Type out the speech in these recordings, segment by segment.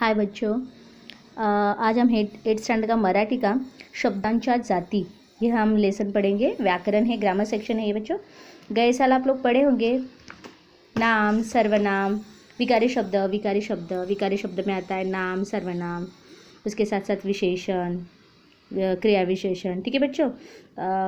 हाय बच्चों, आज हम 8th स्टैंडर्ड का मराठी का शब्दांच्या जाति ये हम लेसन पढ़ेंगे। व्याकरण है, ग्रामर सेक्शन है ये बच्चों। गए साल आप लोग पढ़े होंगे नाम, सर्वनाम, विकारी शब्द। विकारी शब्द में आता है नाम, सर्वनाम, उसके साथ साथ विशेषण, क्रिया विशेषण। ठीक है बच्चों।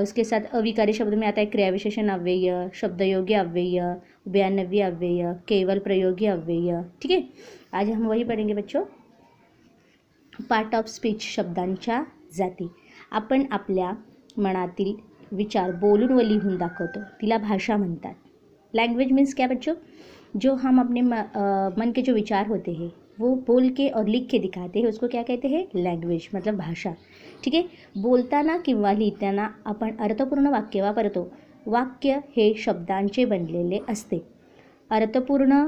उसके साथ अविकारी शब्द में आता है क्रिया विशेषण अव्यय, शब्दयोगी अव्यय, उभयान्वयी अव्यय, केवल प्रयोगी अव्यय। ठीक है, आज हम वही पढ़ेंगे बच्चों। पार्ट ऑफ स्पीच, शब्दांच्या जाती। आपण आपल्या मनातील विचार बोलून व लिहून दाखवतो, तिला भाषा म्हणतात। लैंग्वेज मीन्स क्या बच्चों? जो हम अपने मन के जो विचार होते हैं वो बोल के और लिख के दिखाते हैं, उसको क्या कहते हैं? लैंग्वेज, मतलब भाषा। ठीक आहे, बोलताना किंवा लिहिताना आपण अर्थपूर्ण वाक्य वापरतो। वाक्य हे शब्दांचे बनलेले असते। अर्थपूर्ण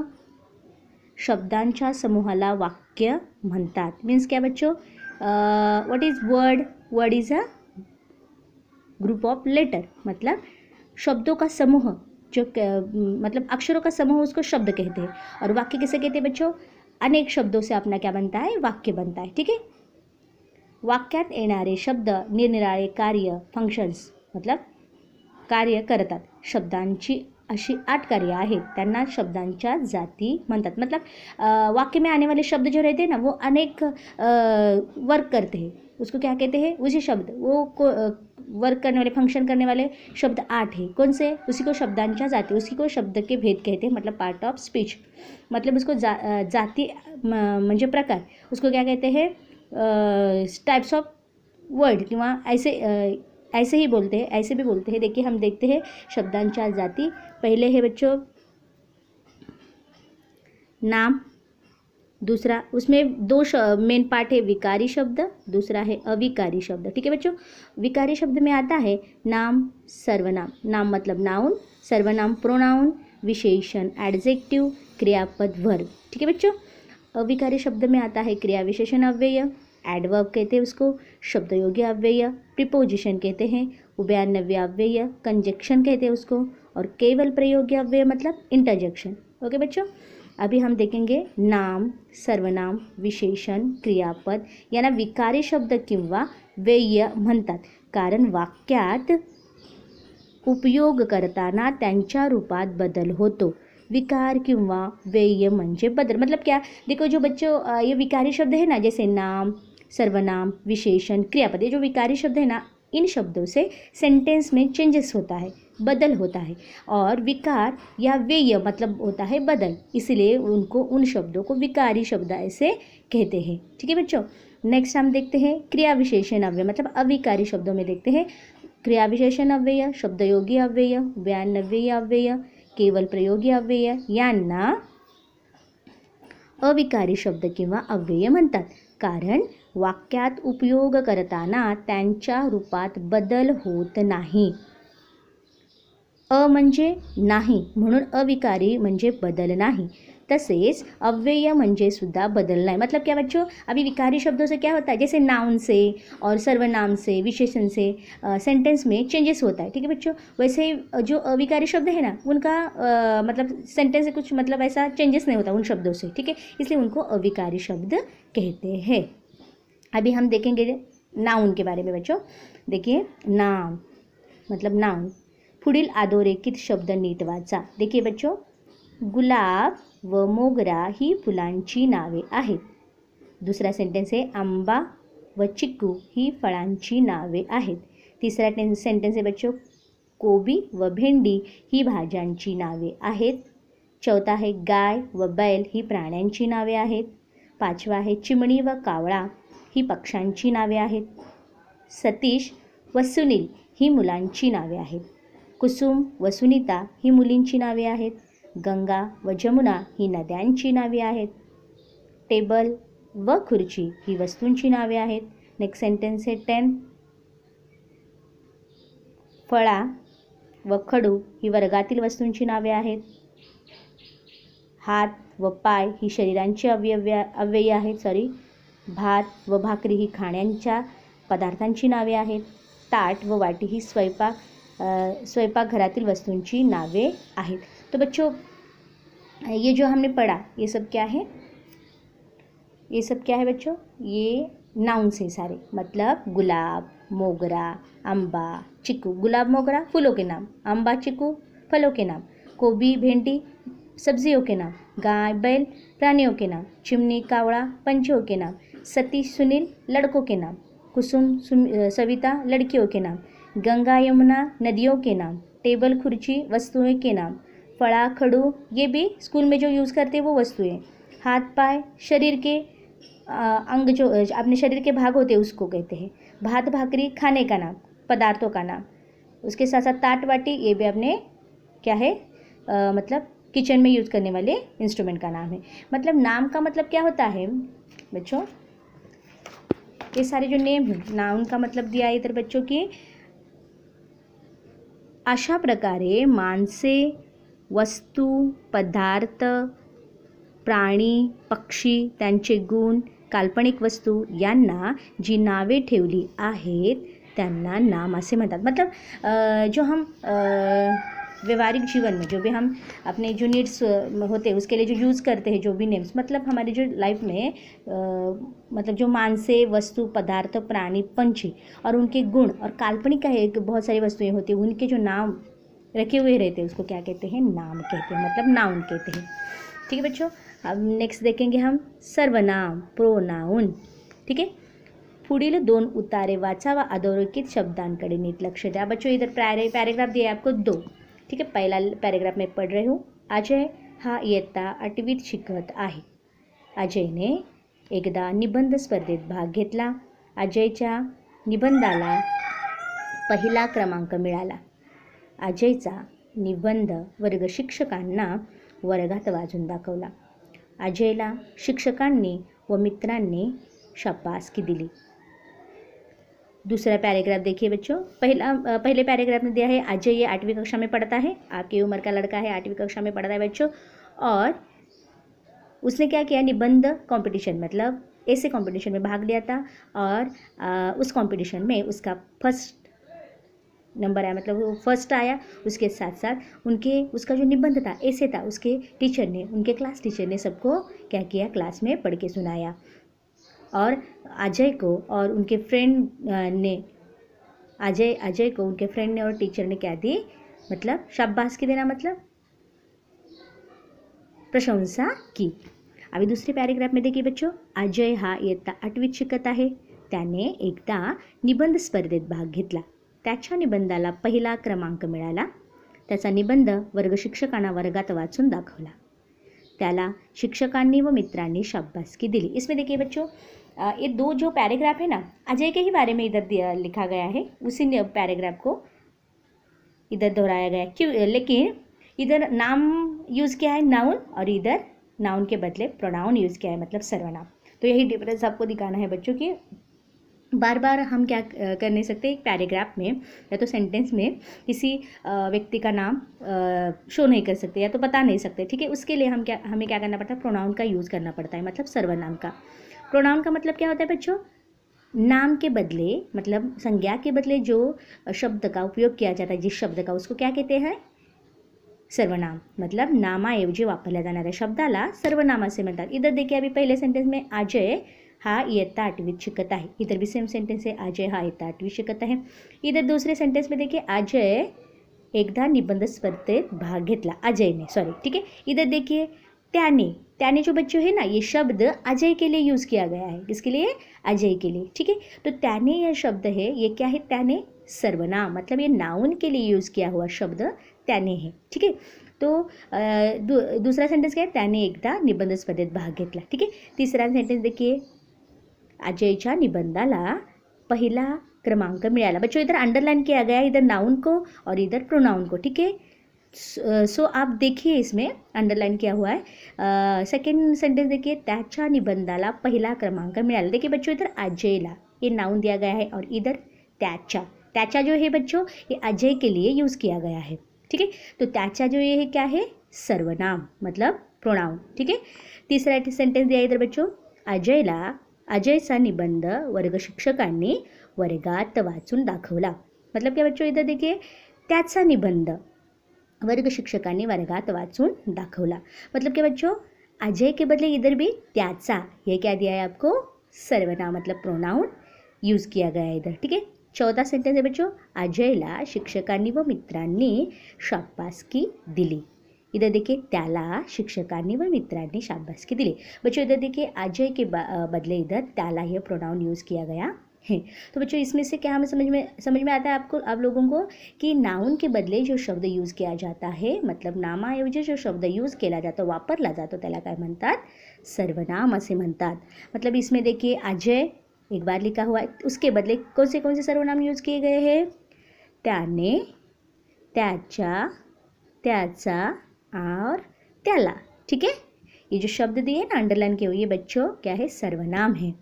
शब्दांच्या समूहाला वाक्य म्हणतात। मीन्स क्या बच्चों? What is word? Word is a group of letter, मतलब शब्दों का समूह, जो मतलब अक्षरों का समूह, उसको शब्द कहते हैं। और वाक्य किसे कहते हैं बच्चों? अनेक शब्दों से अपना क्या बनता है? वाक्य बनता है। ठीक है, वाक्यात येणारे शब्द निरनिराळे कार्य, फंक्शन्स, मतलब कार्य करतात। शब्दांची अशी 8 कार्य आहेत, त्यांना शब्दांच्या जाती म्हणतात। मतलब वाक्य में आने वाले शब्द जो रहते हैं ना, वो अनेक वर्क करते हैं, उसको क्या कहते हैं? उसी शब्द, वो वर्क करने वाले, फंक्शन करने वाले शब्द 8 हैं। कौन से? उसी को शब्दांच्या जाती, उसी को शब्द के भेद कहते हैं, मतलब पार्ट ऑफ स्पीच। मतलब उसको जाती म्हणजे प्रकार, उसको क्या कहते हैं? टाइप्स ऑफ वर्ड, किंवा ऐसे ही बोलते हैं, ऐसे भी बोलते हैं। देखिए, हम देखते हैं शब्दांच्या जाति। पहले है बच्चों नाम, दूसरा उसमें 2 मेन पार्ट है, विकारी शब्द, दूसरा है अविकारी शब्द। ठीक है बच्चों, विकारी शब्द में आता है नाम, सर्वनाम। नाम मतलब नाउन, सर्वनाम प्रोनाउन, विशेषण एडजेक्टिव, क्रियापद वर्ब। ठीक है बच्चों। अविकारी शब्द में आता है क्रिया विशेषण अव्यय, एडवर्ब कहते हैं उसको, शब्दयोगी अव्यय, प्रीपोजिशन कहते हैं, उभयान्वयी अव्यय, कंजक्शन कहते हैं उसको, और केवल प्रयोगी अव्यय मतलब इंटरजेक्शन। ओके बच्चों, अभी हम देखेंगे नाम, सर्वनाम, विशेषण, क्रियापद यांना विकारी शब्द किंवा व्यय म्हणतात, कारण वाक्यात उपयोग करताना त्यांच्या रूपात बदल होतो। विकार किंवा व्यय म्हणजे बदल, मतलब क्या? देखो जो बच्चों ये विकारी शब्द है ना, जैसे नाम, सर्वनाम, विशेषण, क्रियापद, ये जो विकारी शब्द है ना, इन शब्दों से सेंटेंस में चेंजेस होता है, बदल होता है। और विकार या व्यय मतलब होता है बदल, इसलिए उनको, उन शब्दों को विकारी शब्द ऐसे कहते हैं। ठीक है बच्चों। नेक्स्ट हम देखते हैं क्रिया विशेषण अव्यय, मतलब अविकारी शब्दों में देखते हैं क्रिया विशेषण अव्यय, शब्दयोगी अव्यय, उभयान्वयी अव्यय, केवल प्रयोगी अव्यय यांना अविकारी शब्द किंवा अव्यय म्हणतात, कारण वाक्यात उपयोग करताना त्यांच्या रूपात बदल होत नाही। म्हणजे नाही, म्हणून अविकारी म्हणजे बदल नाही। तसेच अव्यय म्हणजे सुद्धा बदल नहीं। मतलब क्या बच्चों? अभी विकारी शब्दों से क्या होता है? जैसे नाउन से और सर्वनाम से, विशेषण से सेंटेंस में चेंजेस होता है। ठीक है बच्चों। वैसे ही जो अविकारी शब्द है ना, उनका मतलब सेंटेंस से कुछ मतलब ऐसा चेंजेस नहीं होता उन शब्दों से। ठीक है, इसलिए उनको अविकारी शब्द कहते हैं। अभी हम देखेंगे नाउन के बारे में बच्चों। देखिए, नाम मतलब नाउन। पुढील अधोरेखित शब्द नीट वाचा। देखिए बच्चों, गुलाब व मोगरा ही फुलांची नावे आहेत। दूसरा सेंटेंस है आंबा व चिक्कू ही फळांची नावे आहेत। तीसरा सेंटेंस है बच्चों, कोबी व भेंडी ही भाज्यांची नावे आहेत। चौथा है गाय व बैल ही प्राण्यांची नावे आहेत। पाचवा है चिमणी व कावळा ही पक्ष्यांची नावे आहेत। सतीश व सुनील ही मुलांची नावे आहेत। कुसुम व सुनीता ही मुलींची नावे आहेत। गंगा व जमुना ही नद्यांची नावे आहेत। टेबल व खुर्ची ही वस्तूंची नावे आहेत। नेक्स्ट सेंटेंस है 10, फळा व खडू ही वर्गातील वस्तूंची नावे आहेत। हात व पाय ही शरीरांची अव्यय आहेत। भात व भाकरी ही खाण्याच्या पदार्थांची नावे आहेत। ताट व वाटी ही स्वयंपाकघरातील वस्तूंची नावे आहेत। तो बच्चों, ये जो हमने पढ़ा ये सब क्या है? ये सब क्या है बच्चों, ये नाउन से सारे, मतलब गुलाब, मोगरा, अम्बा, चिक्कू। गुलाब मोगरा फूलों के नाम, अम्बा चिक्कू फलों के नाम, गोभी भिंडी सब्जियों के नाम, गाय बैल प्राणियों के नाम, चिमनी कावड़ा पंछियों के नाम, सतीश सुनील लड़कों के नाम, कुसुम सविता लड़कियों के नाम, गंगा यमुना नदियों के नाम, टेबल कुर्सी वस्तुओं के नाम, फड़ा खड़ू ये भी स्कूल में जो यूज़ करते हैं वो वस्तुएं, हाथ पाए शरीर के अंग जो अपने शरीर के भाग होते हैं उसको कहते हैं, भात भाकरी खाने का नाम, पदार्थों का नाम। उसके साथ साथ ताट बाटी ये भी अपने क्या है मतलब किचन में यूज़ करने वाले इंस्ट्रूमेंट का नाम है। मतलब नाम का मतलब क्या होता है बच्चों, ये सारे जो नेम है नाउन का मतलब दिया है इधर बच्चों की, अशा प्रकारे माणसे वस्तू पदार्थ प्राणी पक्षी त्यांचे गुण काल्पनिक वस्तू यांना जी नावे ठेवली आहेत त्यांना नाम असे म्हणतात। मतलब जो हम व्यवहारिक जीवन में जो भी हम अपने जो नीड्स होते हैं उसके लिए जो यूज़ करते हैं जो भी नेम्स, मतलब हमारी जो लाइफ में मतलब जो मानसे वस्तु पदार्थ प्राणी पंछी और उनके गुण और काल्पनिक का है बहुत सारी वस्तुएं होती हैं उनके जो नाम रखे हुए रहते हैं उसको क्या कहते हैं, नाम कहते हैं, मतलब नाउन कहते हैं। ठीक है बच्चों, अब नेक्स्ट देखेंगे हम सर्वनाम प्रोनाउन। ठीक है, पुढील 2 उतारे वाचा व अधोरेखित शब्दांकडे नीट लक्ष द्या। बच्चों इधर पैराग्राफ दिया है आपको 2। ठीक है, पहला पैराग्राफ में पढ़ रही हूँ। अजय हा इयत्ता 8वीत शिकत आहे। अजयने एकदा निबंध स्पर्धेत भाग घेतला। अजयच्या निबंधाला पहिला क्रमांक मिळाला। अजयचा निबंध वर्ग शिक्षकांना वर्गात वाचून दाखवला। अजयला शिक्षकांनी व मित्रांनी शाबासकी दिली। दूसरा पैराग्राफ देखिए बच्चों, पहले पैराग्राफ में दिया है अजय ये 8वीं कक्षा में पढ़ता है, आपकी उम्र का लड़का है, 8वीं कक्षा में पढ़ता है बच्चों, और उसने क्या किया, निबंध कंपटीशन मतलब ऐसे कंपटीशन में भाग लिया था और उस कंपटीशन में उसका फर्स्ट नंबर आया, मतलब वो फर्स्ट आया। उसके साथ साथ उसका जो निबंध था ऐसे था, उसके टीचर ने, उनके क्लास टीचर ने सबको क्या किया, क्लास में पढ़ के सुनाया। और अजय को और उनके फ्रेंड ने अजय को उनके फ्रेंड ने और टीचर ने क्या दी, मतलब शाबाशी देना, मतलब प्रशंसा की। अभी दूसरे पैराग्राफ में देखिए बच्चों, अजय हा इयत्ता 8वीत शिकत आहे। त्याने एकदा निबंध स्पर्धेत भाग घेतला। त्याच्या निबंधाला पहिला क्रमांक मिळाला। त्याचा निबंध वर्ग शिक्षकांना वर्गात वाचून दाखवला। त्याला शिक्षकांनी व मित्रांनी शाबासकी दिली। इसमें देखिए बच्चों, ये 2 जो पैराग्राफ है ना, अजय के ही बारे में इधर लिखा गया है, उसी पैराग्राफ को इधर दोहराया गया है। क्यों, लेकिन इधर नाम यूज़ किया है नाउन, और इधर नाउन के बदले प्रोनाउन यूज़ किया है, मतलब सर्वनाम। तो यही डिफरेंस आपको दिखाना है बच्चों की। बार बार हम क्या कर नहीं सकते, एक पैराग्राफ में या तो सेंटेंस में किसी व्यक्ति का नाम शो नहीं कर सकते या तो बता नहीं सकते। ठीक है, उसके लिए हमें क्या करना पड़ता है, प्रोनाउन का यूज़ करना पड़ता है, मतलब सर्वनाम का। प्रोनाउन का मतलब क्या होता है बच्चों, नाम के बदले, मतलब संज्ञा के बदले जो शब्द का उपयोग किया जाता है, जिस शब्द का, उसको क्या कहते हैं, सर्वनाम। मतलब नामाऐवजी वापरल्या जाणाऱ्या शब्दाला सर्वनाम असे म्हणतात। इधर देखिए अभी पहले सेंटेंस में अजय हा इयत्ता 8वीत शिकत आहे, इधर भी सेम सेंटेंस है, अजय हा इयत्ता 8वीत शिकत आहे। इधर दूसरे सेंटेंस में देखिए, अजय एकदा निबंध स्पर्धेत भाग घेतला, अजय ने, सॉरी, ठीक है। इधर देखिए त्याने जो बच्चों है ना, ये शब्द अजय के लिए यूज़ किया गया है, किसके लिए, अजय के लिए। ठीक है, तो त्याने यह शब्द है, ये क्या है, त्याने सर्वनाम, मतलब ये नाउन के लिए यूज़ किया हुआ शब्द त्याने है। ठीक है, तो दूसरा सेंटेंस क्या है, त्याने एकदा निबंध स्पर्धेत भाग घेतला। ठीक है, तीसरा सेंटेंस देखिए, अजयच्या निबंधाला पहिला क्रमांक मिळाला। बच्चों इधर अंडरलाइन किया गया है, इधर नाउन को और इधर प्रोनाउन को। ठीक है, सो आप देखिए इसमें अंडरलाइन किया हुआ है। सेकेंड सेंटेंस देखिए, त्याच्या निबंधाला पहिला क्रमांक मिळाला। देखिए बच्चों, इधर अजयला ये नाउन दिया गया है और इधर त्याच्या जो है बच्चों, ये अजय के लिए यूज़ किया गया है। ठीक है, तो त्याच्या जो ये है क्या है, सर्वनाम, मतलब प्रोनाउन। ठीक है, तीसरा सेंटेंस दिया इधर बच्चों, अजयचा निबंध वर्ग शिक्षकांनी वर्गात वाचून दाखवला। मतलब क्या बच्चों, इधर देखिए, त्याचा निबंध वर्ग शिक्षकांनी वर्गात वाचून दाखवला। मतलब क्या बच्चों, अजय के बदले इधर भी त्याचा, ये क्या दिया है आपको, सर्वनाम मतलब प्रोनाउन यूज किया गया है इधर, ठीक है। चौथा सेंटेंस है बच्चों, अजयला शिक्षकांनी व मित्रांनी शाबासकी दिली। इधर देखिए त्याला शिक्षकांनी व मित्रांनी शाबासकी दिली। बच्चों इधर देखिए अजय के बदले इधर त्याला यह प्रोनाउन यूज किया गया है। तो बच्चों इसमें से क्या हमें समझ में आता है आपको, आप लोगों को, कि नाउन के बदले जो शब्द यूज किया जाता है, मतलब नामाऐवजी जो शब्द यूज केला जातो, वापरला जातो, त्याला काय म्हणतात, सर्वनाम असे म्हणतात। मतलब इसमें देखिए अजय एक बार लिखा हुआ है, उसके बदले कौन से सर्वनाम यूज किए गए हैं, त्याने, त्याचा, त्याचा और त्याला, ठीक है। ये जो शब्द दिए ना अंडरलाइन किए हुए, ये बच्चों क्या है, सर्वनाम है,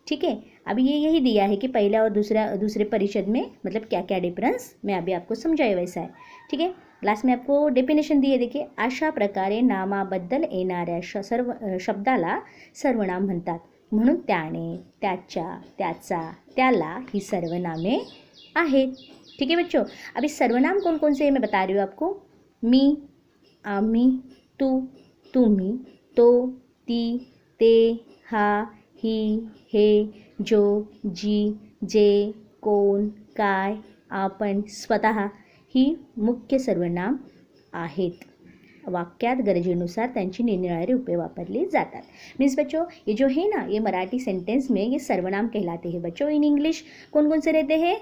ठीक है। अभी ये यही दिया है कि पहला और दूसरे परिच्छेद में मतलब क्या क्या डिफरन्स मैं अभी आपको समझाया वैसा है, ठीक है। लास्ट में आपको डेफिनेशन दी है, देखिए अशा प्रकारे नामाबद्दल येणाऱ्या शब्दाला सर्वनाम म्हणतात, म्हणून त्याने, त्याच्या, त्याचा, त्याला ही सर्वनामे आहेत, ठीक है बच्चों। अभी सर्वनाम कौन कौन से है मैं बता रही हूँ आपको, मी, आम्ही, तू, तुम्ही, तो, ती, ते, हा, ही, हे, जो, जी, जे, कोण, काय, आपण, स्वतः ही मुख्य सर्वनाम आहेत। वाक्यात गरजेनुसार त्यांची निरनिराळी रूपे वापरली जातात। मीन्स बच्चों ये जो है ना, ये मराठी सेंटेंस में ये सर्वनाम कहलाते हैं बच्चों। इन इंग्लिश कौन कौन से रहते हैं,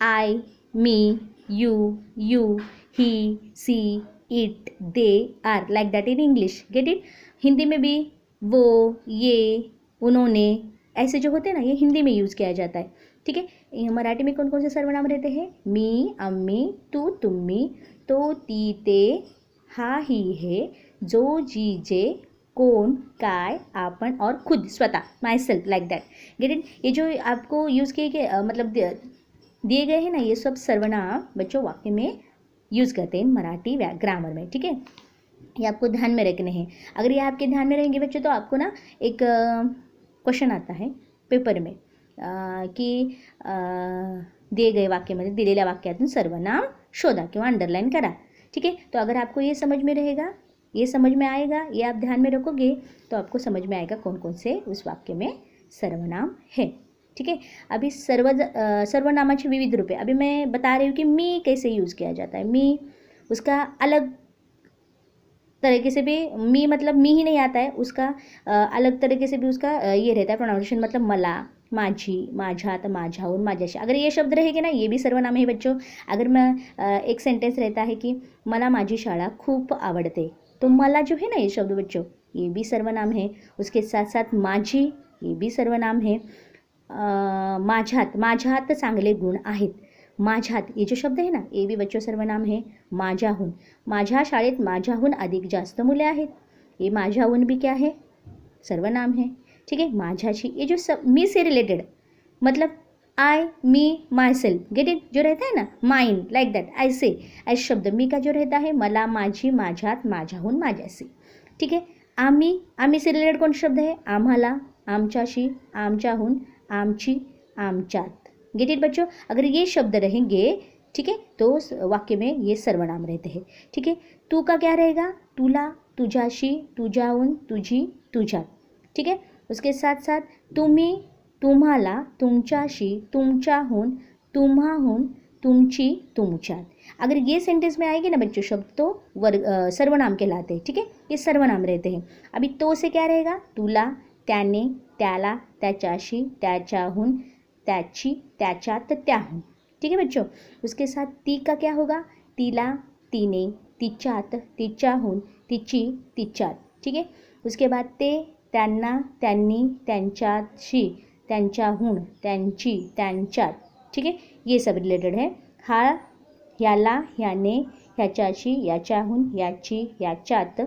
I, me, you, he, she, it, they, are, like that in English, get it. Hindi में भी वो, ये, उन्होंने, ऐसे जो होते हैं ना, ये हिंदी में यूज़ किया जाता है, ठीक है। मराठी में कौन कौन से सर्वनाम रहते हैं, मी, आम्ही, तू, तुम्ही, तो, ती, ते, हा, ही, हे, जो, जी, जे, कौन, काय, आपण और खुद, स्वतः, my self, like that, get it. ये जो आपको यूज़ किए गए मतलब दिए गए हैं ना, ये सब सर्वनाम बच्चों वाक्य में यूज़ करते हैं मराठी ग्रामर में, ठीक है। ये आपको ध्यान में रखने हैं। अगर ये आपके ध्यान में रहेंगे बच्चों तो आपको ना एक क्वेश्चन आता है पेपर में की दिए गए वाक्यामध्ये दिलेल्या वाक्यातून सर्वनाम शोधा किंवा अंडरलाइन करा, ठीक है। तो अगर आपको ये समझ में रहेगा, ये समझ में आएगा, ये आप ध्यान में रखोगे तो आपको समझ में आएगा कौन कौन से उस वाक्य में सर्वनाम है, ठीक है। अभी सर्वनामाचे विविध रूपे, अभी मैं बता रही हूँ कि मी कैसे यूज़ किया जाता है। मी उसका अलग तरीके से भी, मी मतलब मी ही नहीं आता है, उसका अलग तरीके से भी उसका ये रहता है प्रोनाउंसिएशन, मतलब मला, माझी, माझ्यात, माझ्याहून, माझ्याशी। अगर ये शब्द रहेंगे ना, ये भी सर्वनाम है बच्चों। अगर मैं एक सेंटेंस रहता है कि मला माझी शाळा खूप आवडते, तो मला जो है ना ये शब्द बच्चों, ये भी सर्वनाम है। उसके साथ साथ माझी, ये भी सर्वनाम है। माझ्यात चांगले गुण आहेत, माझ्यात ये जो शब्द है ना, ये भी बच्चों सर्वनाम है। माझ्याहून, माझ्या शाळेत माझ्याहून अधिक जास्त मुले आहेत, ये माझ्याहून भी क्या है, सर्वनाम है, ठीक है। माझ्याशी, ये जो सब मी से रिलेटेड, मतलब आई, मी, माई सेल्फ, गेट इट, जो रहता है ना, माइन, लाइक दैट, ऐसे शब्द मी का जो रहता है, मला, माझी, माझ्यात, माझ्याहून, माझ्याशी, ठीक है। आम्ही, आम्ही से रिलेटेड कौन शब्द है, आम्हाला, आमच्याशी, आमच्याहून, आमची, आमच्यात, गेट इट बच्चों। अगर ये शब्द रहेंगे, ठीक है, तो वाक्य में ये सर्वनाम रहते हैं, ठीक है। तू का क्या रहेगा, तुला, तुझ्याशी, तुझ्याहून, तुझी, तुझ्यात, ठीक है। उसके साथ साथ तुम्ही, तुम्हाला, तुमच्याशी, तुमच्याहून, तुम्हाहून, तुमची, तुमच्यात। अगर ये सेंटेंस में आएगी ना बच्चों शब्द, तो सर्वनाम कहलाते हैं, ठीक है, ये सर्वनाम रहते हैं। अभी तो से क्या रहेगा, तुला, त्याने, त्याला, त्याच्याशी, त्याच्याहून, त्याची, त्याच्यात, त्याहून, ठीक है बच्चों। उसके साथ ती का क्या होगा, तिला, तिने, तिच्यात, तिच्याहून, तिची, तिच्यात, ठीक है। उसके बाद ते, त्यांना, त्यांनी, त्यांच्याशी, त्यांच्याहून, त्यांची, त्यांच्यात, ठीक है, ये सब रिलेटेड है। हा, ह्याला, ह्याने, ह्याच्याशी, याच्याहून, याची, याच्यात,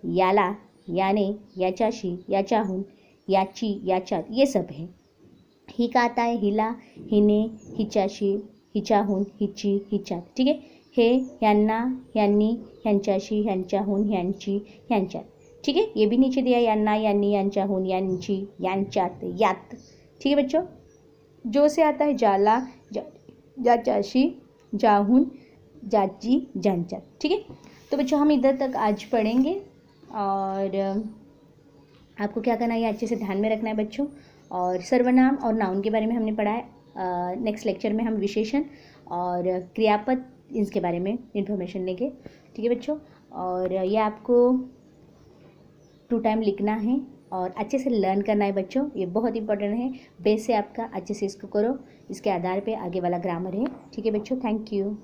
याला, याने, याच्याशी, याच्याहून, याची, याच्यात, ये सब है। ही का आता है, हिला, हिने, हिच्याशी, हिच्याहून, हिची, हिच्यात, ठीक है। हे, ह्यांना, ह्यांनी, ह्यांच्याशी, ह्यांच्याहून, ह्यांची, ह्यांच्यात, ठीक है। ये भी नीचे दिया, यांना, यांनी, यांच्याहून, यांची, यांच्यात, यात, ठीक है बच्चों। जो से आता है जाला, ज्याच्याशी, ज्याहून, ज्याची, ज्यांच्यात, ठीक है। तो बच्चों हम इधर तक आज पढ़ेंगे, और आपको क्या करना है, ये अच्छे से ध्यान में रखना है बच्चों। और सर्वनाम और नाउन के बारे में हमने पढ़ा है। नेक्स्ट लेक्चर में हम विशेषण और क्रियापद इसके बारे में इंफॉर्मेशन लेंगे। ठीक है बच्चों, और ये आपको 2 टाइम लिखना है और अच्छे से लर्न करना है बच्चों, ये बहुत इंपॉर्टेंट है। बेस से आपका अच्छे से इसको करो, इसके आधार पे आगे वाला ग्रामर है। ठीक है बच्चों, थैंक यू।